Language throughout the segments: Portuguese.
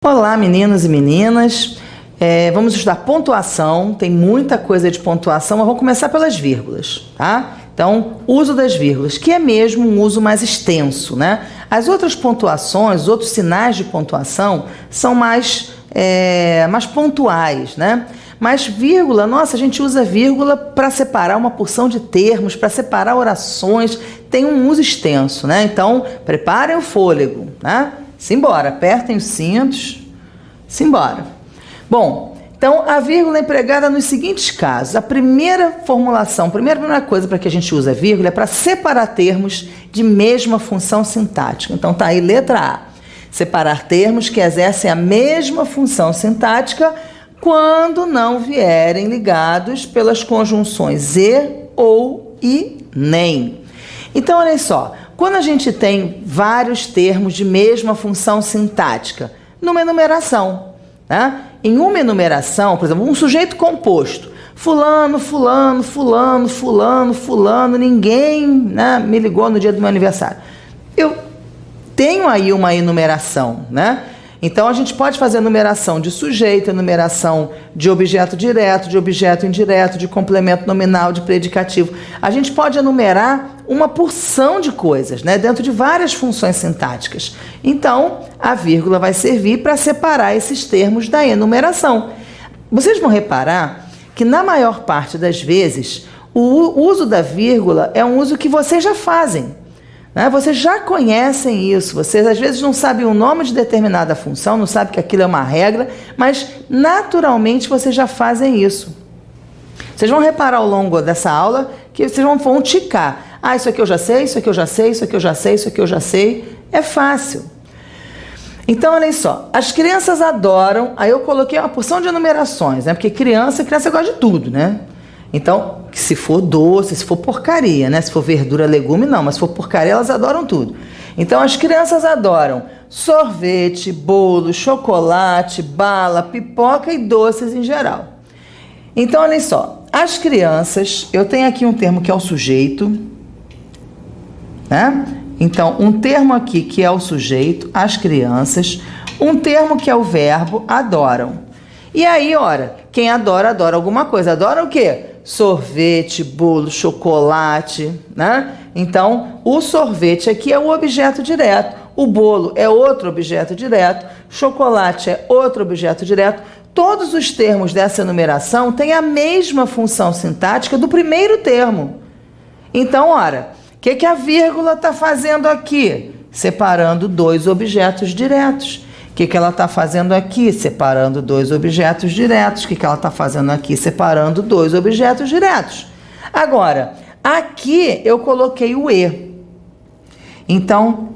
Olá, meninos e meninas. Vamos estudar pontuação, tem muita coisa de pontuação, mas vamos começar pelas vírgulas, tá? Então, uso das vírgulas, que é mesmo um uso mais extenso, né? As outras pontuações, os outros sinais de pontuação são mais pontuais, né? Mas vírgula, nossa, a gente usa vírgula para separar uma porção de termos, para separar orações, tem um uso extenso, né? Então, preparem o fôlego, né? Simbora, apertem os cintos, simbora. Bom, então a vírgula é empregada nos seguintes casos. A primeira formulação, a primeira coisa para que a gente usa a vírgula é para separar termos de mesma função sintática. Então tá aí letra A. Separar termos que exercem a mesma função sintática quando não vierem ligados pelas conjunções e, ou, e, nem. Então, olha só, quando a gente tem vários termos de mesma função sintática, numa enumeração, né? Em uma enumeração, por exemplo, um sujeito composto, fulano, fulano, fulano, fulano, fulano, ninguém, né, me ligou no dia do meu aniversário. Eu tenho aí uma enumeração, né? Então, a gente pode fazer enumeração de sujeito, enumeração de objeto direto, de objeto indireto, de complemento nominal, de predicativo. A gente pode enumerar uma porção de coisas, né, dentro de várias funções sintáticas. Então, a vírgula vai servir para separar esses termos da enumeração. Vocês vão reparar que, na maior parte das vezes, o uso da vírgula é um uso que vocês já fazem. Vocês já conhecem isso, vocês às vezes não sabem o nome de determinada função, não sabem que aquilo é uma regra, mas naturalmente vocês já fazem isso. Vocês vão reparar ao longo dessa aula que vocês vão ticar. Ah, isso aqui eu já sei, isso aqui eu já sei, isso aqui eu já sei, isso aqui eu já sei. É fácil. Então, olha só, as crianças adoram, aí eu coloquei uma porção de enumerações, né? Porque criança gosta de tudo, né? Então, se for doce, se for porcaria, né? Se for verdura, legume, não. Mas se for porcaria, elas adoram tudo. Então, as crianças adoram sorvete, bolo, chocolate, bala, pipoca e doces em geral. Então, olha só. As crianças, eu tenho aqui um termo que é o sujeito, né? Então, um termo aqui que é o sujeito, as crianças. Um termo que é o verbo, adoram. E aí, ora, quem adora, adora alguma coisa. Adora o quê? Sorvete, bolo, chocolate, né? Então, o sorvete aqui é o objeto direto, o bolo é outro objeto direto, chocolate é outro objeto direto. Todos os termos dessa enumeração têm a mesma função sintática do primeiro termo. Então, ora, o que a vírgula está fazendo aqui? Separando dois objetos diretos. O que ela está fazendo aqui? Separando dois objetos diretos. O que ela está fazendo aqui? Separando dois objetos diretos. Agora, aqui eu coloquei o E. Então,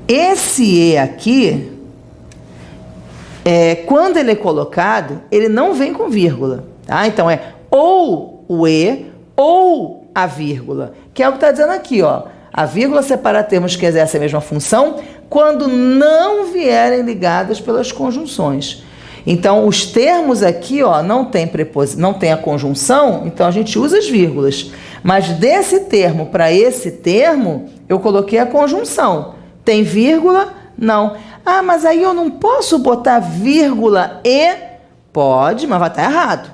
esse E aqui, quando ele é colocado, ele não vem com vírgula. Tá? Então, é ou o E ou a vírgula. Que é o que está dizendo aqui, ó. A vírgula separa termos que exercem a mesma função quando não vierem ligadas pelas conjunções. Então, os termos aqui, ó, não tem a conjunção, então a gente usa as vírgulas. Mas desse termo para esse termo, eu coloquei a conjunção. Tem vírgula? Não. Ah, mas aí eu não posso botar vírgula e? Pode, mas vai estar errado.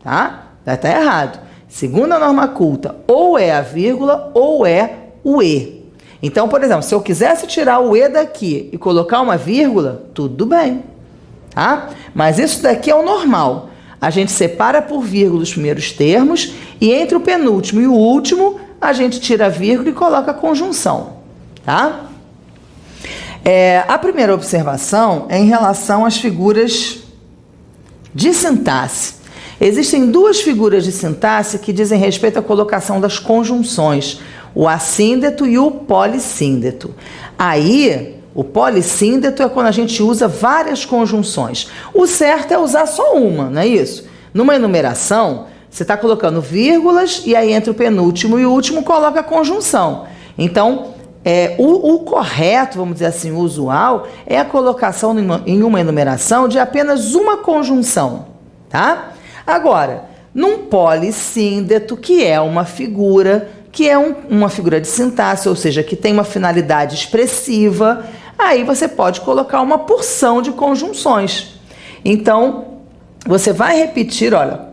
Tá? Vai estar errado. Segundo a norma culta, ou é a vírgula ou é o E. Então, por exemplo, se eu quisesse tirar o E daqui e colocar uma vírgula, tudo bem, tá? Mas isso daqui é o normal. A gente separa por vírgula os primeiros termos e entre o penúltimo e o último, a gente tira a vírgula e coloca a conjunção, tá? A primeira observação é em relação às figuras de sintaxe. Existem duas figuras de sintaxe que dizem respeito à colocação das conjunções, o assíndeto e o polissíndeto. Aí, o polissíndeto é quando a gente usa várias conjunções. O certo é usar só uma, não é isso? Numa enumeração, você está colocando vírgulas e aí entre o penúltimo e o último coloca a conjunção. Então, o correto, vamos dizer assim, o usual, é a colocação em uma enumeração de apenas uma conjunção, tá? Agora, num polissíndeto, que é uma figura, uma figura de sintaxe, ou seja, que tem uma finalidade expressiva, Aí você pode colocar uma porção de conjunções. Então, você vai repetir, olha,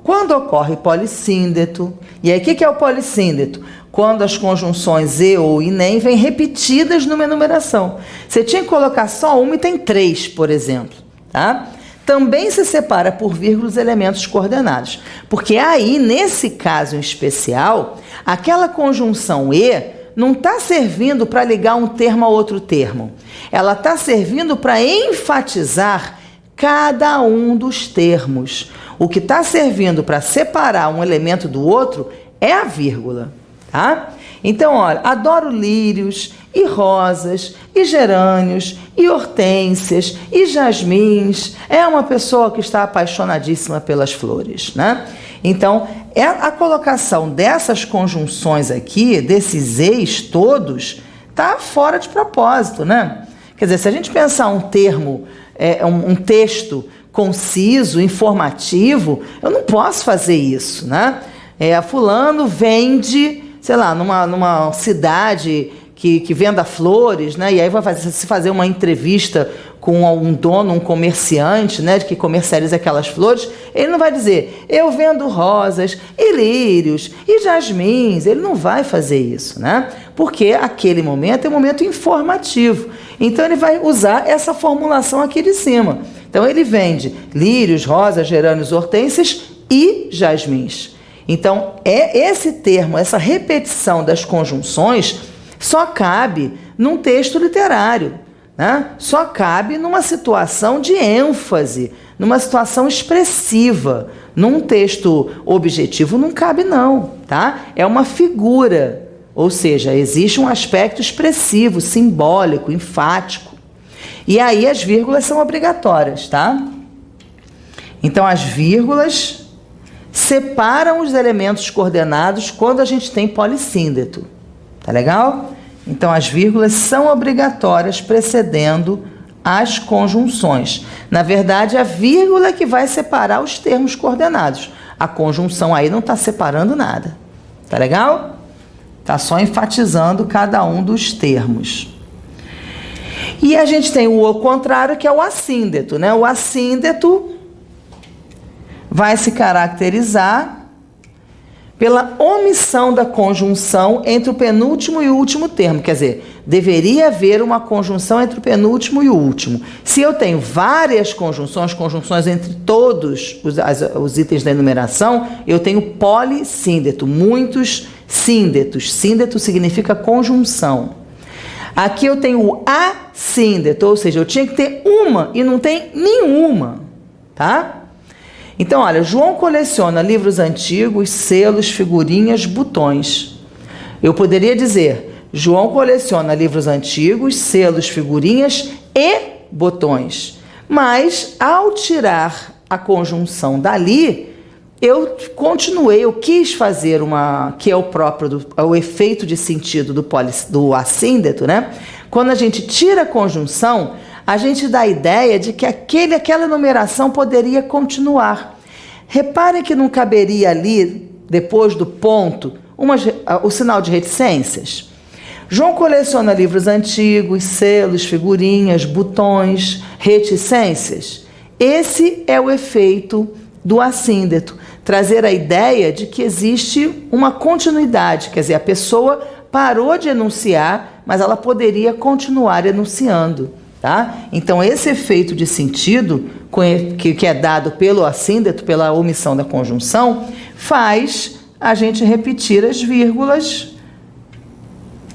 quando ocorre polissíndeto, e aí o que é o polissíndeto? Quando as conjunções e ou e nem vêm repetidas numa enumeração. Você tinha que colocar só uma e tem 3, por exemplo, tá? Também se separa por vírgulas elementos coordenados, porque aí, nesse caso em especial, aquela conjunção e não está servindo para ligar um termo a outro termo. Ela está servindo para enfatizar cada um dos termos. O que está servindo para separar um elemento do outro é a vírgula, tá? Então, olha, adoro lírios e rosas e gerânios e hortênsias e jasmins. É uma pessoa que está apaixonadíssima pelas flores, né? Então, a colocação dessas conjunções aqui, desses eis todos, tá fora de propósito, né? Quer dizer, se a gente pensar um termo, um texto conciso, informativo, eu não posso fazer isso, né? Fulano vende, sei lá, numa cidade que venda flores, né? E aí vai se fazer uma entrevista com um dono, um comerciante, né, que comercializa aquelas flores. Ele não vai dizer, eu vendo rosas e lírios e jasmins. Ele não vai fazer isso, né? Porque aquele momento é um momento informativo. Então ele vai usar essa formulação aqui de cima. Então ele vende lírios, rosas, gerânios, hortênsias e jasmins. Então esse termo, essa repetição das conjunções só cabe num texto literário, né? Só cabe numa situação de ênfase, numa situação expressiva. Num texto objetivo não cabe não, tá? É uma figura, ou seja, existe um aspecto expressivo, simbólico, enfático. E aí as vírgulas são obrigatórias, tá? Então as vírgulas separam os elementos coordenados quando a gente tem polissíndeto. Tá legal? Então, as vírgulas são obrigatórias precedendo as conjunções. Na verdade, a vírgula é que vai separar os termos coordenados. A conjunção aí não está separando nada. Tá legal? Está só enfatizando cada um dos termos. E a gente tem o contrário, que é o assíndeto, né? O assíndeto vai se caracterizar pela omissão da conjunção entre o penúltimo e o último termo. Quer dizer, deveria haver uma conjunção entre o penúltimo e o último. Se eu tenho várias conjunções entre todos os itens da enumeração, eu tenho polissíndeto, muitos síndetos. Síndeto significa conjunção. Aqui eu tenho o assíndeto, ou seja, eu tinha que ter uma e não tem nenhuma, tá? Então, olha, João coleciona livros antigos, selos, figurinhas, botões. Eu poderia dizer, João coleciona livros antigos, selos, figurinhas e botões. Mas, ao tirar a conjunção dali, eu quis fazer que é o próprio, o efeito de sentido do assíndeto, né? Quando a gente tira a conjunção, a gente dá a ideia de que aquela numeração poderia continuar. Reparem que não caberia ali, depois do ponto, o sinal de reticências. João coleciona livros antigos, selos, figurinhas, botões, reticências. Esse é o efeito do assíndeto, trazer a ideia de que existe uma continuidade, quer dizer, a pessoa parou de enunciar, mas ela poderia continuar enunciando. Tá? Então, esse efeito de sentido, que é dado pelo assíndeto, pela omissão da conjunção, faz a gente repetir as vírgulas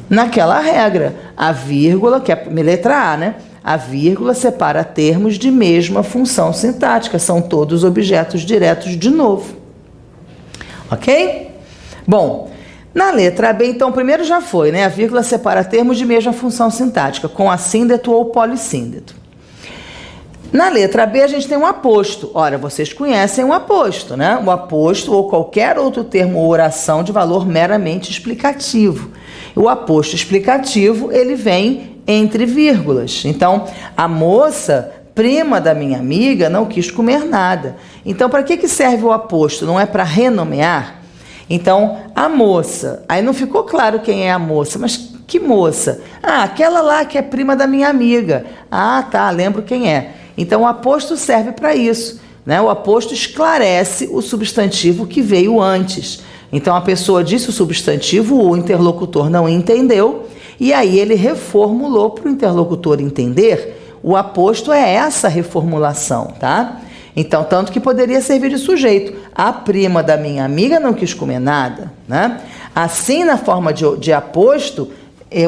naquela regra. A vírgula, que é a letra A, né? A vírgula separa termos de mesma função sintática, são todos objetos diretos de novo. Ok? Bom, na letra B, então, primeiro já foi, né? A vírgula separa termos de mesma função sintática, com assíndeto ou polissíndeto. Na letra B, a gente tem um aposto. Ora, vocês conhecem um aposto, né? O aposto ou qualquer outro termo ou oração de valor meramente explicativo. O aposto explicativo, ele vem entre vírgulas. Então, a moça, prima da minha amiga, não quis comer nada. Então, para que serve o aposto? Não é para renomear? Então, a moça, aí não ficou claro quem é a moça, mas Que moça? Ah, aquela lá que é prima da minha amiga. Ah, tá, lembro quem é. Então o aposto serve para isso, né? O aposto esclarece o substantivo que veio antes. Então a pessoa disse o substantivo, o interlocutor não entendeu, e aí ele reformulou para o interlocutor entender. O aposto é essa reformulação, tá? Então, tanto que poderia servir de sujeito. A prima da minha amiga não quis comer nada, né? Assim, na forma de aposto,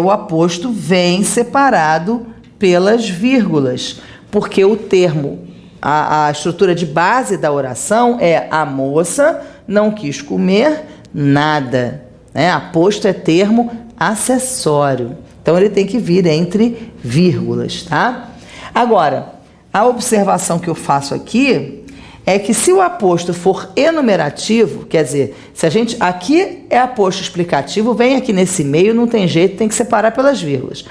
o aposto vem separado pelas vírgulas, porque o termo, a estrutura de base da oração é: a moça não quis comer nada, né? Aposto é termo acessório, então ele tem que vir entre vírgulas, tá? Agora, a observação que eu faço aqui é que se o aposto for enumerativo, quer dizer, se a gente, aqui é aposto explicativo, vem aqui nesse meio, não tem jeito, tem que separar pelas vírgulas.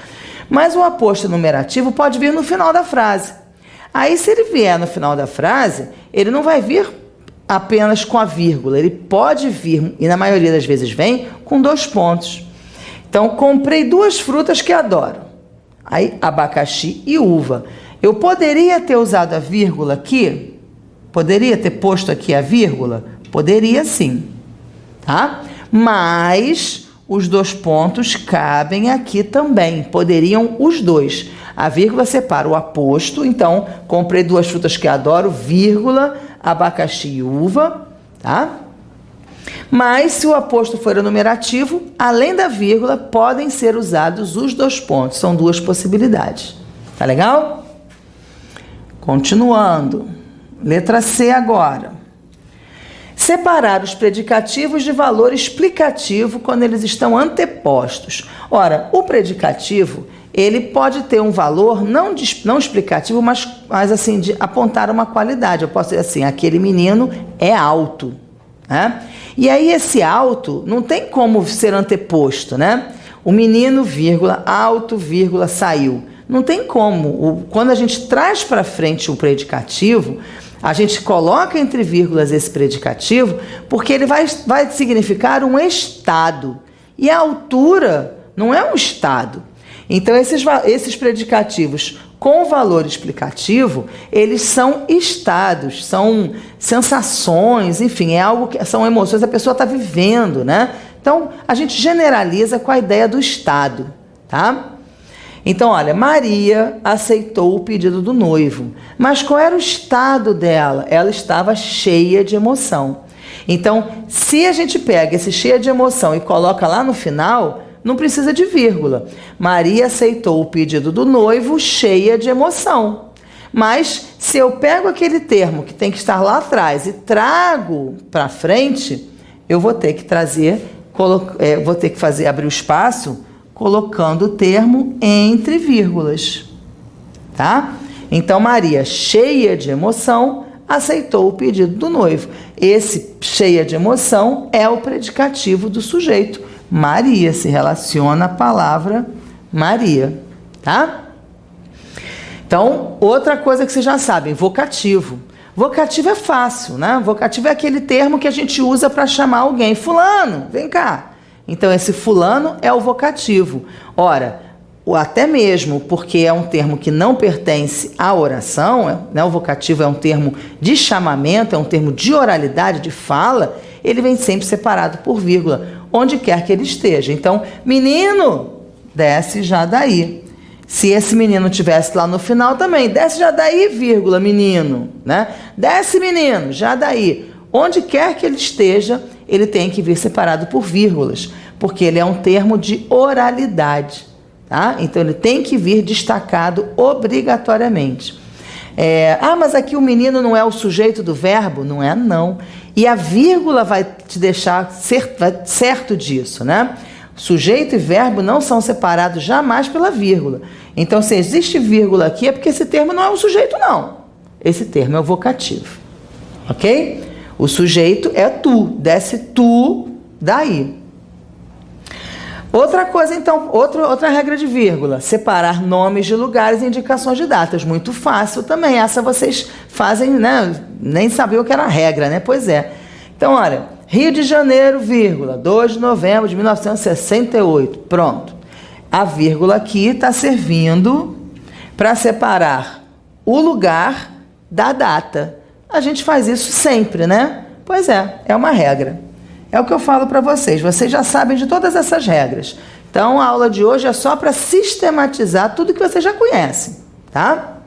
Mas o aposto enumerativo pode vir no final da frase. Aí, se ele vier no final da frase, ele não vai vir apenas com a vírgula, ele pode vir, e na maioria das vezes vem, com 2 pontos. Então, comprei 2 frutas que adoro. Aí, abacaxi e uva. Eu poderia ter usado a vírgula aqui? Poderia ter posto aqui a vírgula? Poderia sim, tá? Mas os 2 pontos cabem aqui também. Poderiam os 2. A vírgula separa o aposto, então, comprei 2 frutas que adoro, vírgula, abacaxi e uva, tá? Mas se o aposto for enumerativo, além da vírgula, podem ser usados os 2 pontos. São 2 possibilidades. Tá legal? Continuando, letra C agora. Separar os predicativos de valor explicativo quando eles estão antepostos. Ora, o predicativo, ele pode ter um valor não explicativo, mas assim, de apontar uma qualidade. Eu posso dizer assim: aquele menino é alto, né? E aí esse alto não tem como ser anteposto, né? O menino, vírgula, alto, vírgula, saiu. Não tem como. Quando a gente traz para frente o predicativo, a gente coloca entre vírgulas esse predicativo, porque ele vai significar um estado. E a altura não é um estado. Então, esses predicativos com valor explicativo, eles são estados, são sensações, enfim, é algo que são emoções que a pessoa está vivendo, né? Então, a gente generaliza com a ideia do estado, tá? Então, olha, Maria aceitou o pedido do noivo. Mas qual era o estado dela? Ela estava cheia de emoção. Então, se a gente pega esse cheia de emoção e coloca lá no final, não precisa de vírgula. Maria aceitou o pedido do noivo cheia de emoção. Mas, se eu pego aquele termo que tem que estar lá atrás e trago para frente, eu vou ter que abrir o espaço colocando o termo entre vírgulas, tá? Então, Maria, cheia de emoção, aceitou o pedido do noivo. Esse cheia de emoção é o predicativo do sujeito. Maria, se relaciona à palavra Maria, tá? Então, outra coisa que vocês já sabem, vocativo. Vocativo é fácil, né? Vocativo é aquele termo que a gente usa para chamar alguém. Fulano, vem cá. Então, esse fulano é o vocativo. Ora, até mesmo porque é um termo que não pertence à oração, né? O vocativo é um termo de chamamento, é um termo de oralidade, de fala, ele vem sempre separado por vírgula, onde quer que ele esteja. Então, menino, desce já daí. Se esse menino tivesse lá no final também, desce já daí, vírgula, menino, né? Desce, menino, já daí. Onde quer que ele esteja, ele tem que vir separado por vírgulas, porque ele é um termo de oralidade, tá? Então, ele tem que vir destacado obrigatoriamente. Mas aqui o menino não é o sujeito do verbo? Não é, não. E a vírgula vai te deixar certo disso, né? Sujeito e verbo não são separados jamais pela vírgula. Então, se existe vírgula aqui, é porque esse termo não é um sujeito, não. Esse termo é o vocativo, ok? O sujeito é tu, desce tu daí. Outra coisa, então, outra regra de vírgula, separar nomes de lugares e indicações de datas. Muito fácil também, essa vocês fazem, né? Nem sabiam que era a regra, né? Pois é. Então, olha, Rio de Janeiro, vírgula, 2 de novembro de 1968, pronto. A vírgula aqui está servindo para separar o lugar da data. A gente faz isso sempre, né? Pois é uma regra. É o que eu falo para vocês. Vocês já sabem de todas essas regras. Então, a aula de hoje é só para sistematizar tudo que vocês já conhecem, tá?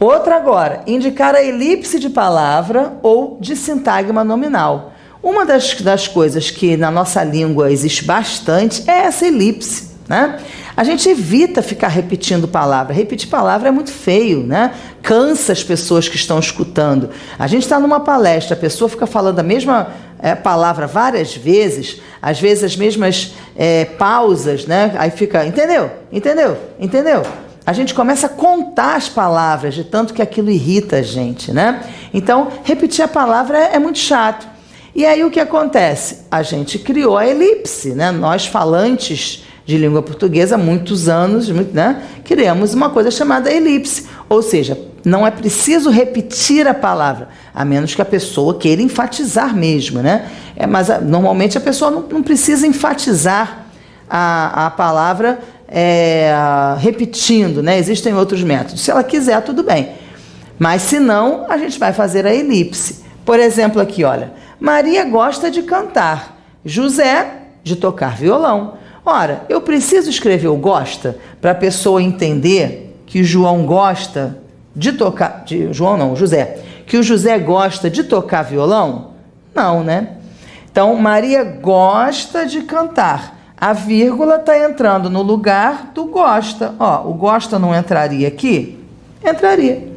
Outra agora, indicar a elipse de palavra ou de sintagma nominal. Uma das coisas que na nossa língua existe bastante é essa elipse, né? A gente evita ficar repetindo palavra. Repetir palavra é muito feio, né? Cansa as pessoas que estão escutando. A gente está numa palestra, a pessoa fica falando a mesma palavra várias vezes, às vezes as mesmas pausas, né? Aí fica, entendeu? A gente começa a contar as palavras, de tanto que aquilo irrita a gente, né? Então, repetir a palavra é muito chato. E aí o que acontece? A gente criou a elipse, né? Nós falantes de língua portuguesa há muitos anos, né? Criamos uma coisa chamada elipse. Ou seja, não é preciso repetir a palavra, a menos que a pessoa queira enfatizar mesmo, né? Mas normalmente a pessoa não precisa enfatizar a palavra repetindo, né? Existem outros métodos. Se ela quiser, tudo bem. Mas se não, a gente vai fazer a elipse. Por exemplo, aqui, olha. Maria gosta de cantar. José, de tocar violão. Ora, eu preciso escrever o gosta para a pessoa entender que João gosta de tocar... José. Que o José gosta de tocar violão? Não, né? Então, Maria gosta de cantar. A vírgula está entrando no lugar do gosta. Ó, o gosta não entraria aqui? Entraria.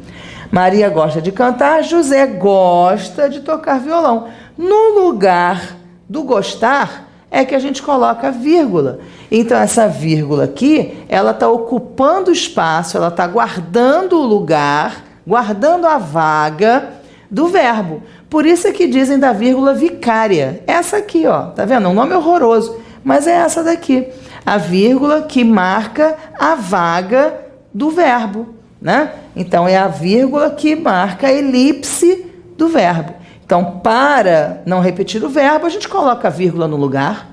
Maria gosta de cantar, José gosta de tocar violão. No lugar do gostar é que a gente coloca a vírgula. Então, essa vírgula aqui, ela está ocupando o espaço, ela está guardando o lugar, guardando a vaga do verbo. Por isso é que dizem da vírgula vicária. Essa aqui, ó, tá vendo? É um nome horroroso, mas é essa daqui. A vírgula que marca a vaga do verbo, né? Então, é a vírgula que marca a elipse do verbo. Então, para não repetir o verbo, a gente coloca a vírgula no lugar,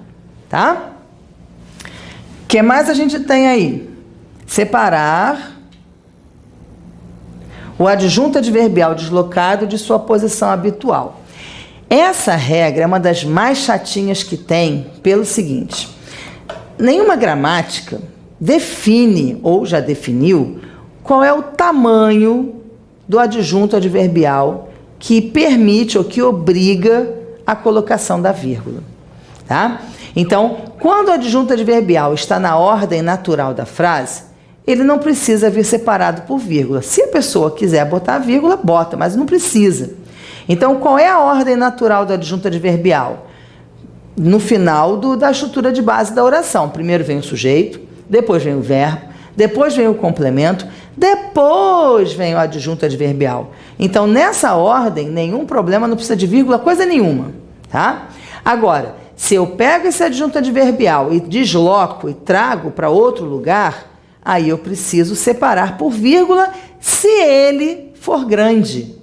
tá? O que mais a gente tem aí? Separar o adjunto adverbial deslocado de sua posição habitual. Essa regra é uma das mais chatinhas que tem pelo seguinte: nenhuma gramática define, ou já definiu, qual é o tamanho do adjunto adverbial que permite ou que obriga a colocação da vírgula, tá? Então, quando o adjunto adverbial está na ordem natural da frase, ele não precisa vir separado por vírgula. Se a pessoa quiser botar a vírgula, bota, mas não precisa. Então, qual é a ordem natural do adjunto adverbial? No final da estrutura de base da oração. Primeiro vem o sujeito, depois vem o verbo, depois vem o complemento, depois vem o adjunto adverbial. Então, nessa ordem, nenhum problema, não precisa de vírgula, coisa nenhuma, tá? Agora, se eu pego esse adjunto adverbial e desloco e trago para outro lugar, aí eu preciso separar por vírgula se ele for grande.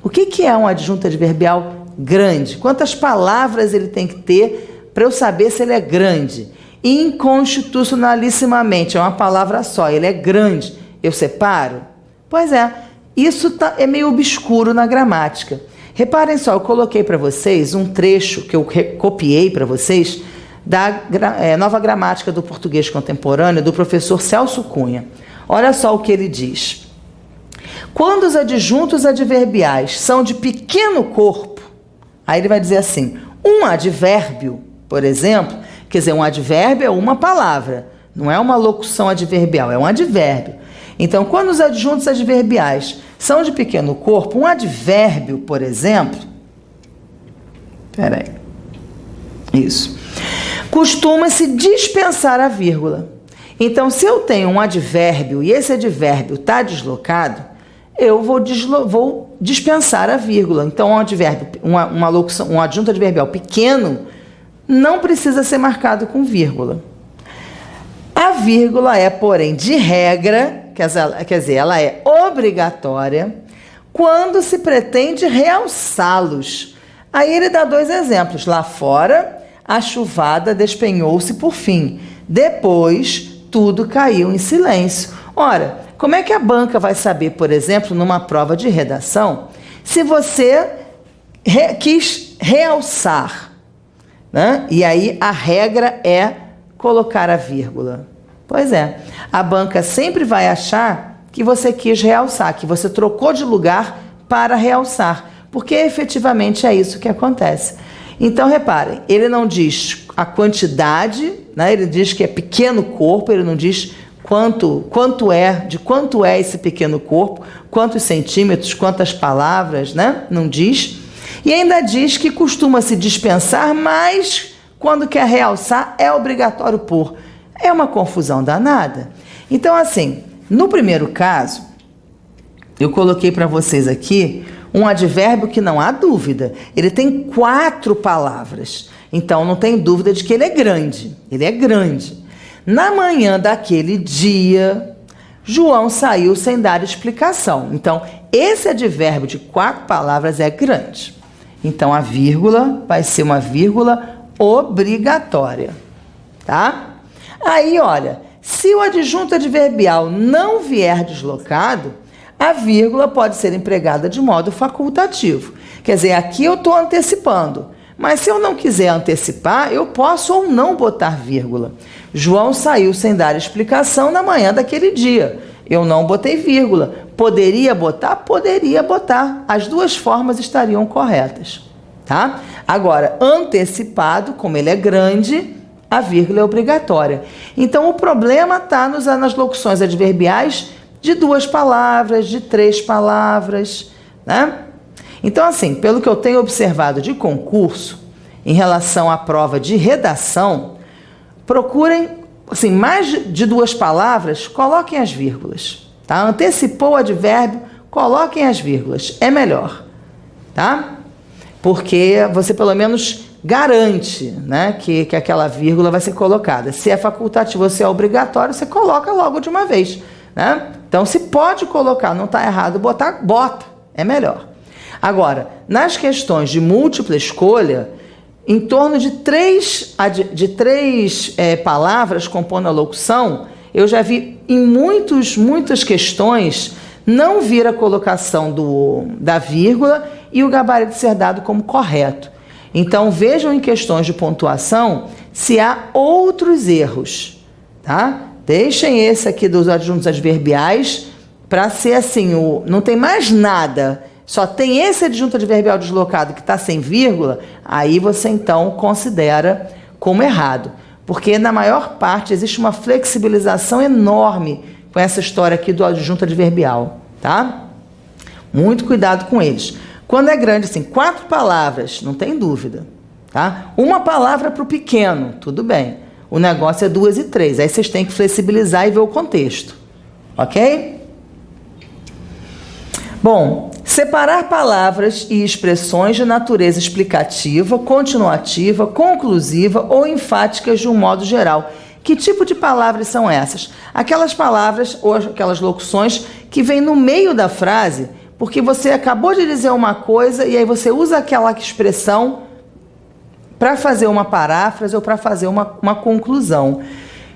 O que é um adjunto adverbial grande? Quantas palavras ele tem que ter para eu saber se ele é grande? Inconstitucionalissimamente, é uma palavra só, ele é grande. Eu separo? Pois é, isso é meio obscuro na gramática. Reparem só, eu coloquei para vocês um trecho que eu copiei para vocês da Nova Gramática do Português Contemporâneo, do professor Celso Cunha. Olha só o que ele diz. Quando os adjuntos adverbiais são de pequeno corpo, aí ele vai dizer assim, um advérbio, por exemplo, quer dizer, um advérbio é uma palavra, não é uma locução adverbial, é um advérbio. Então, quando os adjuntos adverbiais são de pequeno corpo, um advérbio, por exemplo, isso, costuma-se dispensar a vírgula. Então, se eu tenho um advérbio e esse advérbio está deslocado, eu vou dispensar a vírgula. Então, um advérbio, uma locução, um adjunto adverbial pequeno não precisa ser marcado com vírgula. A vírgula é, porém, de regra, quer dizer, ela é obrigatória quando se pretende realçá-los. Aí ele dá dois exemplos. Lá fora, a chuvada despenhou-se por fim. Depois, tudo caiu em silêncio. Ora, como é que a banca vai saber, por exemplo, numa prova de redação, se você quis realçar, né? E aí a regra é colocar a vírgula. Pois é, a banca sempre vai achar que você quis realçar, que você trocou de lugar para realçar, porque efetivamente é isso que acontece. Então, reparem, ele não diz a quantidade, né? Ele diz que é pequeno corpo, ele não diz quanto é esse pequeno corpo, quantos centímetros, quantas palavras, né? Não diz. E ainda diz que costuma se dispensar, mas quando quer realçar é obrigatório pôr. É uma confusão danada. Então, assim, no primeiro caso, eu coloquei para vocês aqui um advérbio que não há dúvida. Ele tem 4 palavras. Então, não tem dúvida de que ele é grande. Ele é grande. Na manhã daquele dia, João saiu sem dar explicação. Então, esse advérbio de 4 palavras é grande. Então, a vírgula vai ser uma vírgula obrigatória. Tá? Aí, olha, se o adjunto adverbial não vier deslocado, a vírgula pode ser empregada de modo facultativo. Quer dizer, aqui eu estou antecipando. Mas se eu não quiser antecipar, eu posso ou não botar vírgula. João saiu sem dar explicação na manhã daquele dia. Eu não botei vírgula. Poderia botar? Poderia botar. As duas formas estariam corretas. Tá? Agora, antecipado, como ele é grande, a vírgula é obrigatória. Então, o problema está nas locuções adverbiais de 2 palavras, de 3 palavras, né? Então, assim, pelo que eu tenho observado de concurso, em relação à prova de redação, procurem, assim, mais de 2 palavras, coloquem as vírgulas, tá? Antecipou o advérbio, coloquem as vírgulas, é melhor, tá? Porque você pelo menos garante, né, que aquela vírgula vai ser colocada. Se é facultativo ou se é obrigatório, você coloca logo de uma vez, né? Então, se pode colocar, não está errado botar, bota, é melhor. Agora, nas questões de múltipla escolha, em torno de 3 palavras compondo a locução, eu já vi em muitas questões não vir a colocação da vírgula e o gabarito ser dado como correto. Então, vejam em questões de pontuação se há outros erros, tá? Deixem esse aqui dos adjuntos adverbiais para ser assim, não tem mais nada, só tem esse adjunto adverbial deslocado que está sem vírgula, aí você então considera como errado. Porque na maior parte existe uma flexibilização enorme com essa história aqui do adjunto adverbial, tá? Muito cuidado com eles. Quando é grande, assim, 4 palavras, não tem dúvida, tá? Uma palavra para o pequeno, tudo bem. O negócio é 2 e 3, aí vocês têm que flexibilizar e ver o contexto, ok? Bom, separar palavras e expressões de natureza explicativa, continuativa, conclusiva ou enfáticas de um modo geral. Que tipo de palavras são essas? Aquelas palavras ou aquelas locuções que vêm no meio da frase, porque você acabou de dizer uma coisa e aí você usa aquela expressão para fazer uma paráfrase ou para fazer uma conclusão.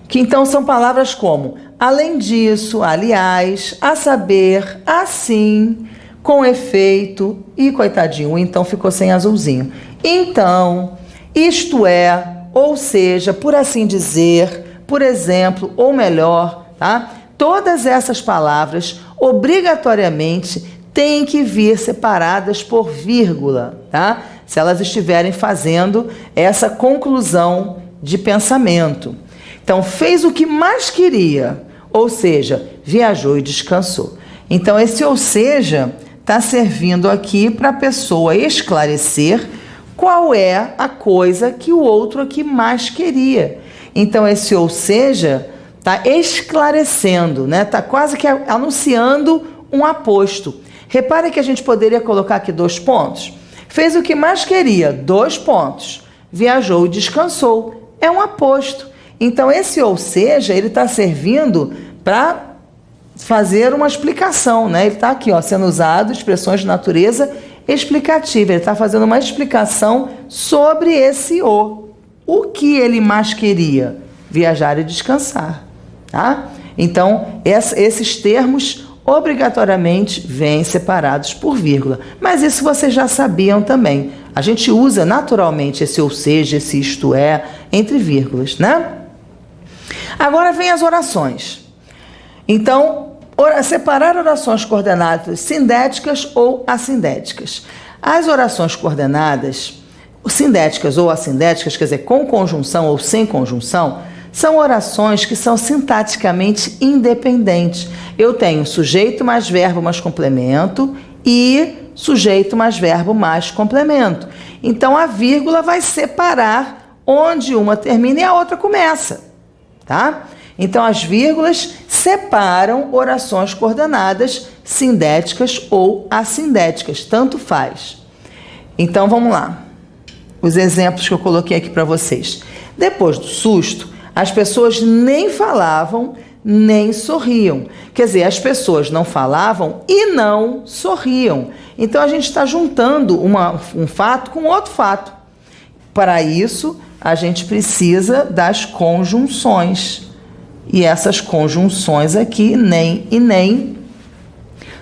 Que então são palavras como além disso, aliás, a saber, assim, com efeito e coitadinho, então ficou sem azulzinho. Então, isto é, ou seja, por assim dizer, por exemplo, ou melhor, tá? Todas essas palavras obrigatoriamente têm que vir separadas por vírgula, tá? Se elas estiverem fazendo essa conclusão de pensamento. Então, fez o que mais queria, ou seja, viajou e descansou. Então, esse ou seja está servindo aqui para a pessoa esclarecer qual é a coisa que o outro aqui mais queria. Então, esse ou seja está esclarecendo, né? Está quase que anunciando um aposto. Repare que a gente poderia colocar aqui 2 pontos. Fez o que mais queria, 2 pontos. Viajou e descansou. É um aposto. Então, esse ou seja, ele está servindo para fazer uma explicação, né? Ele está aqui, ó, sendo usado expressões de natureza explicativa. Ele está fazendo uma explicação sobre esse o o que ele mais queria? Viajar e descansar, tá? Então, esses termos obrigatoriamente vêm separados por vírgula. Mas isso vocês já sabiam também. A gente usa naturalmente esse ou seja, esse isto é, entre vírgulas, né? Agora vem as orações. Então, separar orações coordenadas sindéticas ou assindéticas. As orações coordenadas, sindéticas ou assindéticas, quer dizer, com conjunção ou sem conjunção, são orações que são sintaticamente independentes. Eu tenho sujeito mais verbo mais complemento e sujeito mais verbo mais complemento. Então, a vírgula vai separar onde uma termina e a outra começa, tá? Então, as vírgulas separam orações coordenadas sindéticas ou assindéticas, tanto faz. Então, vamos lá. Os exemplos que eu coloquei aqui para vocês. Depois do susto, as pessoas nem falavam, nem sorriam. Quer dizer, as pessoas não falavam e não sorriam. Então, a gente está juntando um fato com outro fato. Para isso, a gente precisa das conjunções. E essas conjunções aqui, nem e nem,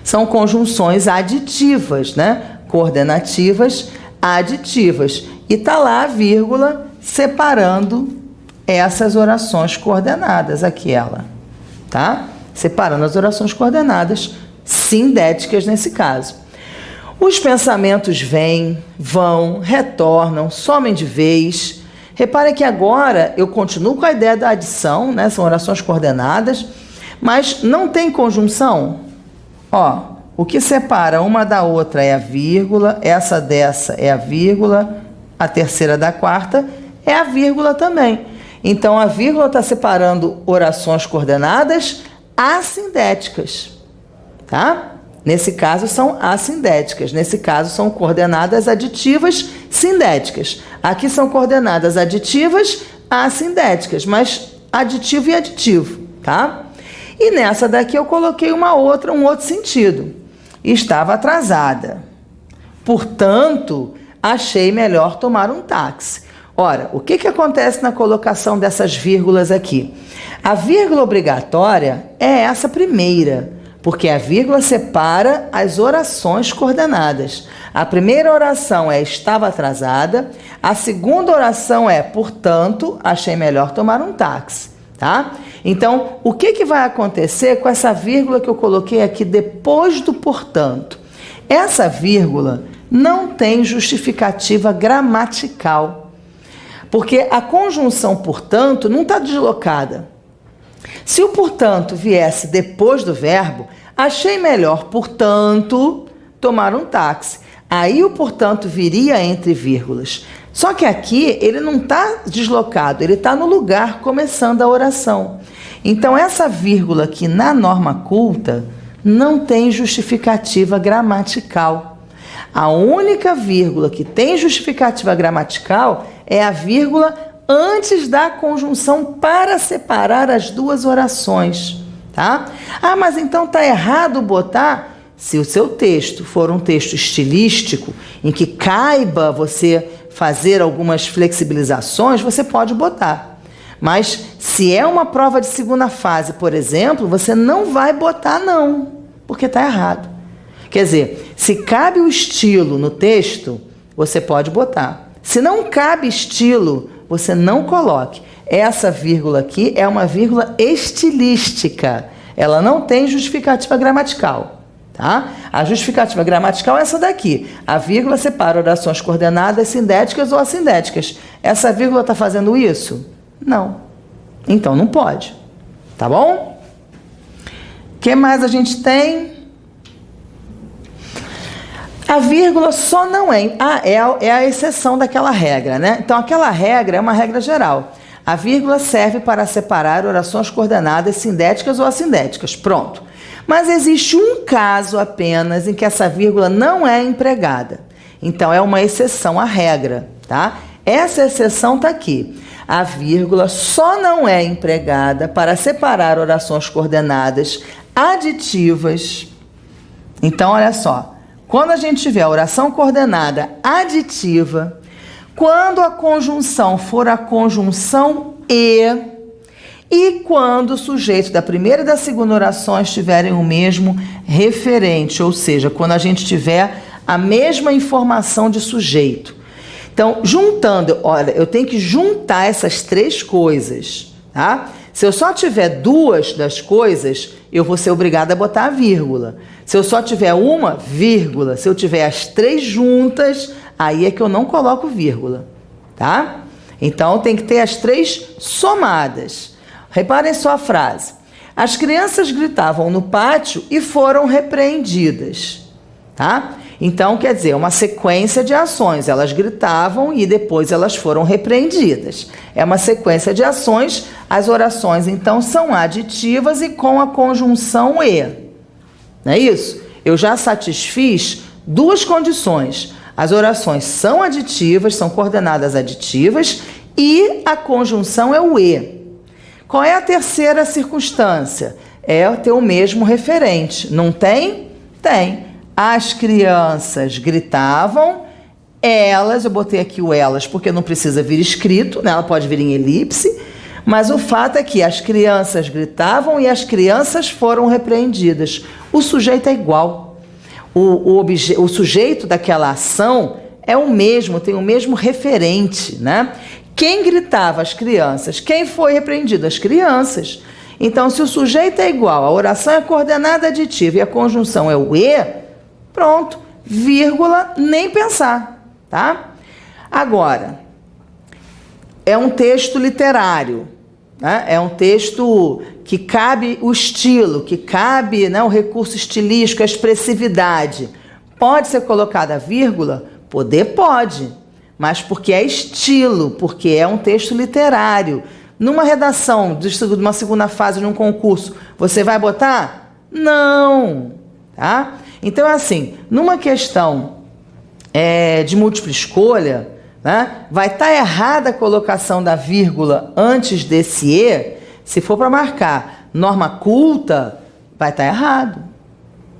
são conjunções aditivas, né? Coordenativas aditivas. E está lá a vírgula separando essas orações coordenadas, aqui ela, tá? Separando as orações coordenadas sindéticas nesse caso. Os pensamentos vêm, vão, retornam, somem de vez. Reparem que agora eu continuo com a ideia da adição, né? São orações coordenadas, mas não tem conjunção. Ó, o que separa uma da outra é a vírgula, essa dessa é a vírgula, a terceira da quarta é a vírgula também. Então, a vírgula está separando orações coordenadas assindéticas, tá? Nesse caso, são assindéticas. Nesse caso, são coordenadas aditivas sindéticas. Aqui são coordenadas aditivas assindéticas, mas aditivo e aditivo, tá? E nessa daqui eu coloquei um outro sentido. Estava atrasada. Portanto, achei melhor tomar um táxi. Ora, o que acontece na colocação dessas vírgulas aqui? A vírgula obrigatória é essa primeira, porque a vírgula separa as orações coordenadas. A primeira oração é estava atrasada, a segunda oração é portanto, achei melhor tomar um táxi, tá? Então, o que vai acontecer com essa vírgula que eu coloquei aqui depois do portanto? Essa vírgula não tem justificativa gramatical. Porque a conjunção portanto não está deslocada. Se o portanto viesse depois do verbo, achei melhor, portanto, tomar um táxi. Aí o portanto viria entre vírgulas. Só que aqui ele não está deslocado, ele está no lugar começando a oração. Então essa vírgula aqui na norma culta não tem justificativa gramatical. A única vírgula que tem justificativa gramatical é a vírgula antes da conjunção para separar as duas orações, tá? Ah, mas então tá errado botar? Se o seu texto for um texto estilístico, em que caiba você fazer algumas flexibilizações, você pode botar. Mas se é uma prova de segunda fase, por exemplo, você não vai botar não, porque tá errado. Quer dizer, se cabe o estilo no texto, você pode botar. Se não cabe estilo, você não coloque. Essa vírgula aqui é uma vírgula estilística. Ela não tem justificativa gramatical, tá? A justificativa gramatical é essa daqui. A vírgula separa orações coordenadas sindéticas ou assindéticas. Essa vírgula está fazendo isso? Não. Então não pode. Tá bom? O que mais a gente tem? A vírgula só não é... é a exceção daquela regra, né? Então, aquela regra é uma regra geral. A vírgula serve para separar orações coordenadas sindéticas ou assindéticas. Pronto. Mas existe um caso apenas em que essa vírgula não é empregada. Então, é uma exceção à regra, tá? Essa exceção está aqui. A vírgula só não é empregada para separar orações coordenadas aditivas. Então, olha só. Quando a gente tiver oração coordenada aditiva, quando a conjunção for a conjunção e quando o sujeito da primeira e da segunda orações tiverem o mesmo referente, ou seja, quando a gente tiver a mesma informação de sujeito. Então, juntando, olha, eu tenho que juntar essas três coisas, tá? Se eu só tiver duas das coisas, eu vou ser obrigada a botar a vírgula. Se eu só tiver uma, vírgula. Se eu tiver as três juntas, aí é que eu não coloco vírgula, tá? Então, tem que ter as três somadas. Reparem só a frase. As crianças gritavam no pátio e foram repreendidas, tá? Então, quer dizer, uma sequência de ações. Elas gritavam e depois elas foram repreendidas. É uma sequência de ações. As orações, então, são aditivas e com a conjunção e. Não é isso? Eu já satisfiz duas condições. As orações são aditivas, são coordenadas aditivas e a conjunção é o e. Qual é a terceira circunstância? É ter o mesmo referente. Não tem? Tem. As crianças gritavam, elas, eu botei aqui o elas porque não precisa vir escrito, né? Ela pode vir em elipse, mas o fato é que as crianças gritavam e as crianças foram repreendidas. O sujeito é igual. O sujeito daquela ação é o mesmo, tem o mesmo referente, né? Quem gritava? As crianças. Quem foi repreendido? As crianças. Então, se o sujeito é igual, a oração é coordenada aditiva e a conjunção é o e, pronto, vírgula, nem pensar, tá? Agora, é um texto literário, né? É um texto que cabe o estilo, que cabe, né, o recurso estilístico, a expressividade. Pode ser colocada a vírgula? Poder pode, mas porque é estilo, porque é um texto literário. Numa redação, de uma segunda fase, num concurso, você vai botar? Não, tá? Então, assim, numa questão de múltipla escolha, né, vai estar errada a colocação da vírgula antes desse e. Se for para marcar norma culta, vai estar errado,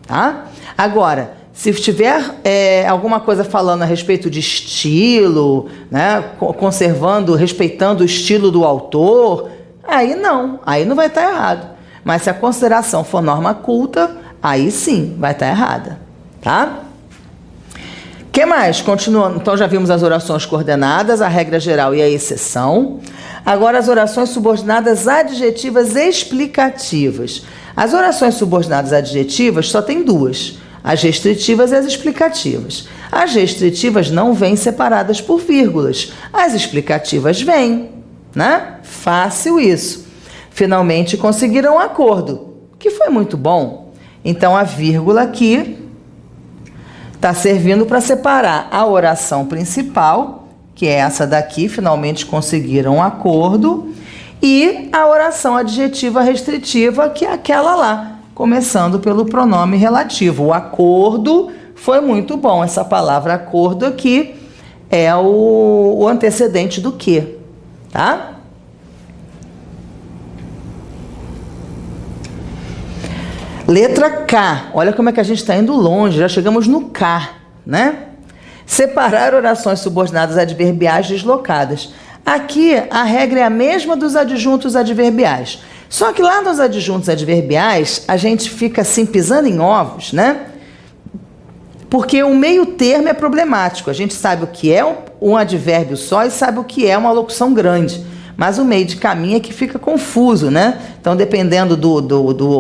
tá? Agora, se tiver alguma coisa falando a respeito de estilo, né, conservando, respeitando o estilo do autor, aí não vai estar errado. Mas se a consideração for norma culta, aí sim vai estar errada, tá? O que mais? Continuando, então já vimos as orações coordenadas, a regra geral e a exceção. Agora as orações subordinadas adjetivas explicativas. As orações subordinadas adjetivas só tem duas, as restritivas e as explicativas. As restritivas não vêm separadas por vírgulas, as explicativas vêm, né? Fácil isso. Finalmente conseguiram um acordo, que foi muito bom. Então a vírgula aqui está servindo para separar a oração principal, que é essa daqui, finalmente conseguiram um acordo, e a oração adjetiva restritiva, que é aquela lá, começando pelo pronome relativo. O acordo foi muito bom. Essa palavra acordo aqui é o antecedente do que, tá? Letra K. Olha como é que a gente está indo longe. Já chegamos no K, né? Separar orações subordinadas adverbiais deslocadas. Aqui a regra é a mesma dos adjuntos adverbiais. Só que lá nos adjuntos adverbiais, a gente fica assim pisando em ovos, né? Porque o meio termo é problemático. A gente sabe o que é um advérbio só e sabe o que é uma locução grande. Mas o meio de caminho é que fica confuso, né? Então, dependendo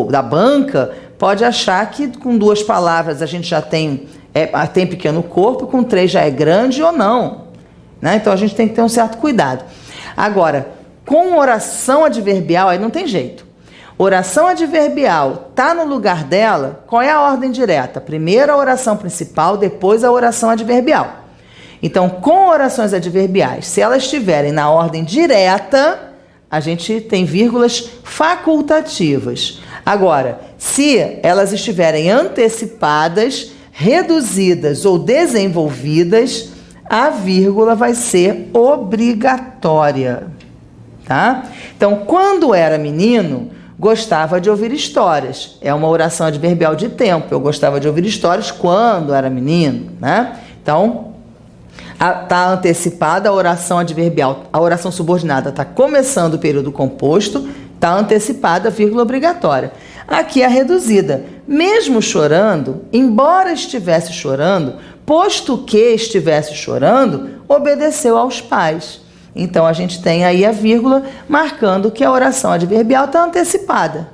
da banca, pode achar que com duas palavras a gente já tem pequeno corpo, com três já é grande ou não, né? Então, a gente tem que ter um certo cuidado. Agora, com oração adverbial, aí não tem jeito. Oração adverbial está no lugar dela, qual é a ordem direta? Primeiro a oração principal, depois a oração adverbial. Então, com orações adverbiais, se elas estiverem na ordem direta, a gente tem vírgulas facultativas. Agora, se elas estiverem antecipadas, reduzidas ou desenvolvidas, a vírgula vai ser obrigatória, tá? Então, quando era menino, gostava de ouvir histórias. É uma oração adverbial de tempo. Eu gostava de ouvir histórias quando era menino, né? Então, Está antecipada a oração adverbial, a oração subordinada está começando o período composto, está antecipada a vírgula obrigatória. Aqui a reduzida, mesmo chorando, embora estivesse chorando, posto que estivesse chorando, obedeceu aos pais. Então a gente tem aí a vírgula marcando que a oração adverbial está antecipada.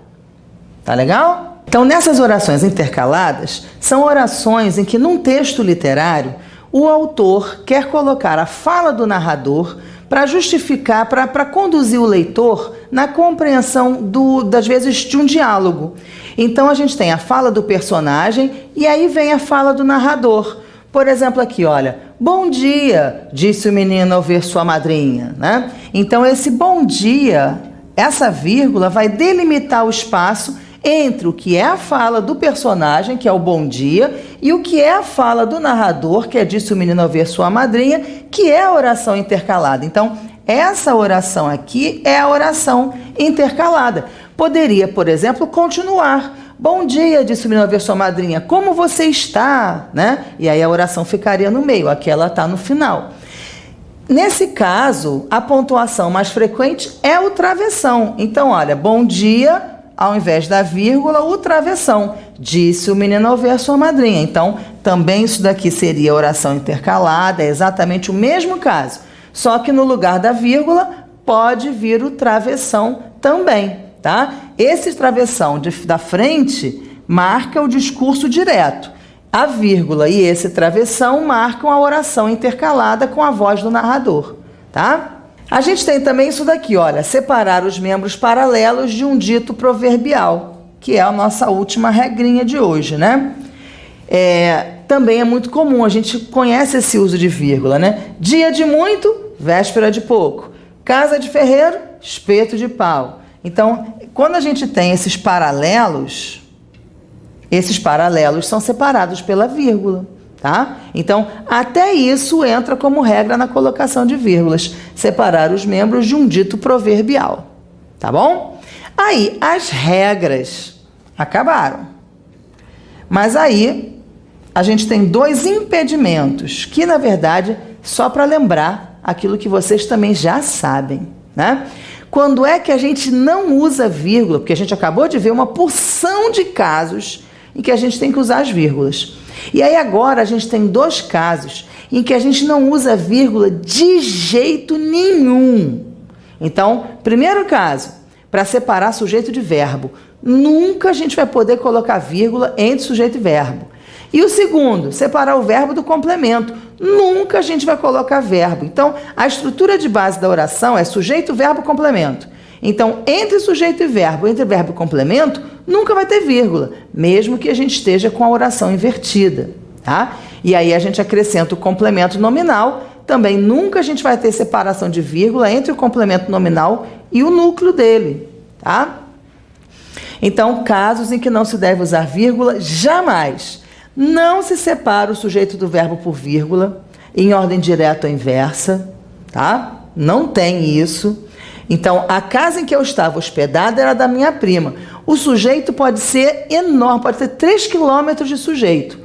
Tá legal? Então nessas orações intercaladas, são orações em que num texto literário, o autor quer colocar a fala do narrador para justificar, para conduzir o leitor na compreensão das vezes de um diálogo. Então a gente tem a fala do personagem e aí vem a fala do narrador. Por exemplo aqui, olha, bom dia, disse o menino ao ver sua madrinha, né? Então esse bom dia, essa vírgula vai delimitar o espaço entre o que é a fala do personagem, que é o bom dia, e o que é a fala do narrador, que é disse o menino ao ver sua madrinha, que é a oração intercalada. Então, essa oração aqui é a oração intercalada. Poderia, por exemplo, continuar. Bom dia, disse o menino ao ver sua madrinha, como você está? Né? E aí a oração ficaria no meio, aqui ela está no final. Nesse caso, a pontuação mais frequente é o travessão. Então, olha, bom dia, ao invés da vírgula, o travessão, disse o menino ao ver sua madrinha. Então, também isso daqui seria oração intercalada, é exatamente o mesmo caso. Só que no lugar da vírgula, pode vir o travessão também, tá? Esse travessão da frente marca o discurso direto. A vírgula e esse travessão marcam a oração intercalada com a voz do narrador, tá? A gente tem também isso daqui, olha, separar os membros paralelos de um dito proverbial, que é a nossa última regrinha de hoje, né? Também é muito comum, a gente conhece esse uso de vírgula, né? Dia de muito, véspera de pouco. Casa de ferreiro, espeto de pau. Então, quando a gente tem esses paralelos são separados pela vírgula. Tá? Então, até isso entra como regra na colocação de vírgulas, separar os membros de um dito proverbial, tá bom? Aí, as regras acabaram. Mas aí, a gente tem dois impedimentos, que na verdade, só para lembrar aquilo que vocês também já sabem, né? Quando é que a gente não usa vírgula? Porque a gente acabou de ver uma porção de casos em que a gente tem que usar as vírgulas. E aí agora a gente tem dois casos em que a gente não usa vírgula de jeito nenhum. Então, primeiro caso, para separar sujeito de verbo, nunca a gente vai poder colocar vírgula entre sujeito e verbo. E o segundo, separar o verbo do complemento, nunca a gente vai colocar verbo. Então, a estrutura de base da oração é sujeito, verbo, complemento. Então, entre sujeito e verbo e complemento, nunca vai ter vírgula, mesmo que a gente esteja com a oração invertida, tá? E aí a gente acrescenta o complemento nominal, também nunca a gente vai ter separação de vírgula entre o complemento nominal e o núcleo dele, tá? Então, casos em que não se deve usar vírgula, jamais. Não se separa o sujeito do verbo por vírgula, em ordem direta ou inversa, tá? Não tem isso. Então, a casa em que eu estava hospedada era da minha prima. O sujeito pode ser enorme, pode ter 3 quilômetros de sujeito.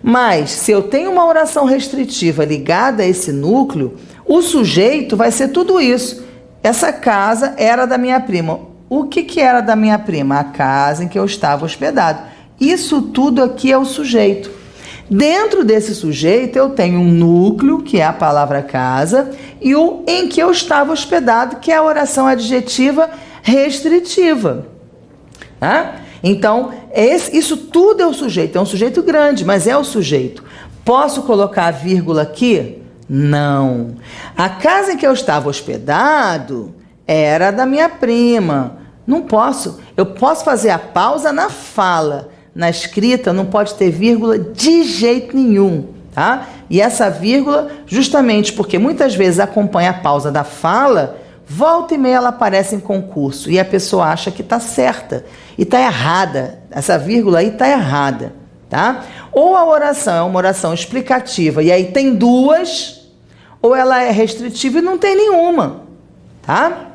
Mas, se eu tenho uma oração restritiva ligada a esse núcleo, o sujeito vai ser tudo isso. Essa casa era da minha prima. O que era da minha prima? A casa em que eu estava hospedado. Isso tudo aqui é o sujeito. Dentro desse sujeito, eu tenho um núcleo, que é a palavra casa, e o em que eu estava hospedado, que é a oração adjetiva restritiva. Tá? Então, isso tudo é o sujeito. É um sujeito grande, mas é o sujeito. Posso colocar a vírgula aqui? Não. A casa em que eu estava hospedado era da minha prima. Não posso. Eu posso fazer a pausa na fala. Na escrita não pode ter vírgula de jeito nenhum, tá? E essa vírgula, justamente porque muitas vezes acompanha a pausa da fala, volta e meia ela aparece em concurso e a pessoa acha que está certa e está errada. Essa vírgula aí está errada, tá? Ou a oração é uma oração explicativa e aí tem duas, ou ela é restritiva e não tem nenhuma, tá?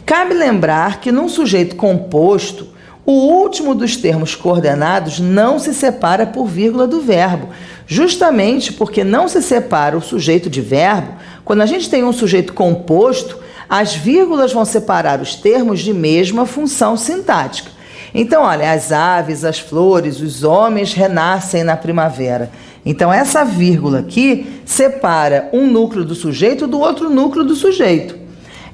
Cabe lembrar que num sujeito composto, O último dos termos coordenados não se separa por vírgula do verbo, justamente porque não se separa o sujeito de verbo. Quando a gente tem um sujeito composto, as vírgulas vão separar os termos de mesma função sintática. Então, olha, as aves, as flores, os homens renascem na primavera. Então, essa vírgula aqui separa um núcleo do sujeito do outro núcleo do sujeito.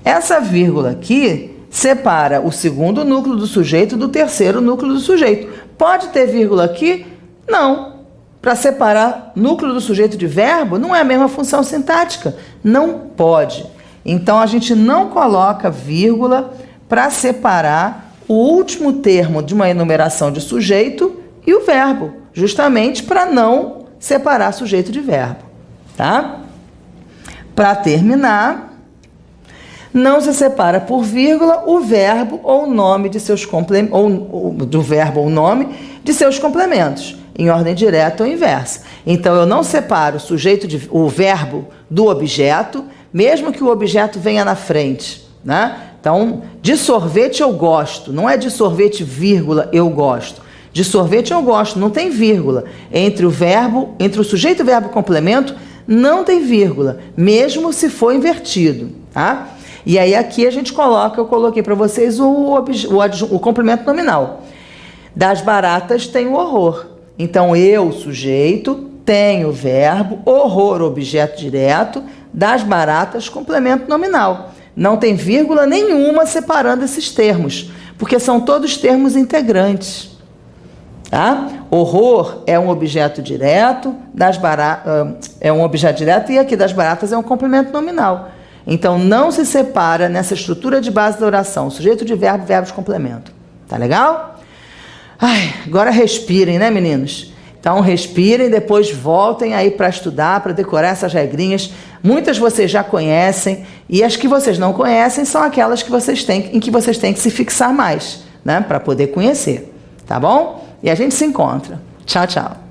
Essa vírgula aqui separa o segundo núcleo do sujeito do terceiro núcleo do sujeito. Pode ter vírgula aqui? Não. Para separar núcleo do sujeito de verbo, não é a mesma função sintática. Não pode. Então, a gente não coloca vírgula para separar o último termo de uma enumeração de sujeito e o verbo, justamente para não separar sujeito de verbo, tá? Para terminar, não se separa por vírgula o verbo ou o nome de seus complementos, ou do verbo ou nome de seus complementos, em ordem direta ou inversa. Então, eu não separo o verbo do objeto, mesmo que o objeto venha na frente, né? Então, de sorvete eu gosto, não é de sorvete, vírgula, eu gosto. De sorvete eu gosto, não tem vírgula. Entre o sujeito, verbo e complemento, não tem vírgula, mesmo se for invertido, tá? E aí aqui a gente eu coloquei para vocês o complemento nominal. Das baratas tem o horror. Então, eu, sujeito, tenho verbo, horror, objeto direto, das baratas, complemento nominal. Não tem vírgula nenhuma separando esses termos, porque são todos termos integrantes. Tá? Horror é um objeto direto, é um objeto direto, e aqui das baratas é um complemento nominal. Então, não se separa nessa estrutura de base da oração, sujeito de verbo, verbo de complemento. Tá legal? Ai, agora respirem, né, meninos? Então, respirem, depois voltem aí para estudar, para decorar essas regrinhas. Muitas vocês já conhecem, e as que vocês não conhecem são aquelas em que vocês têm que se fixar mais, né, para poder conhecer. Tá bom? E a gente se encontra. Tchau, tchau.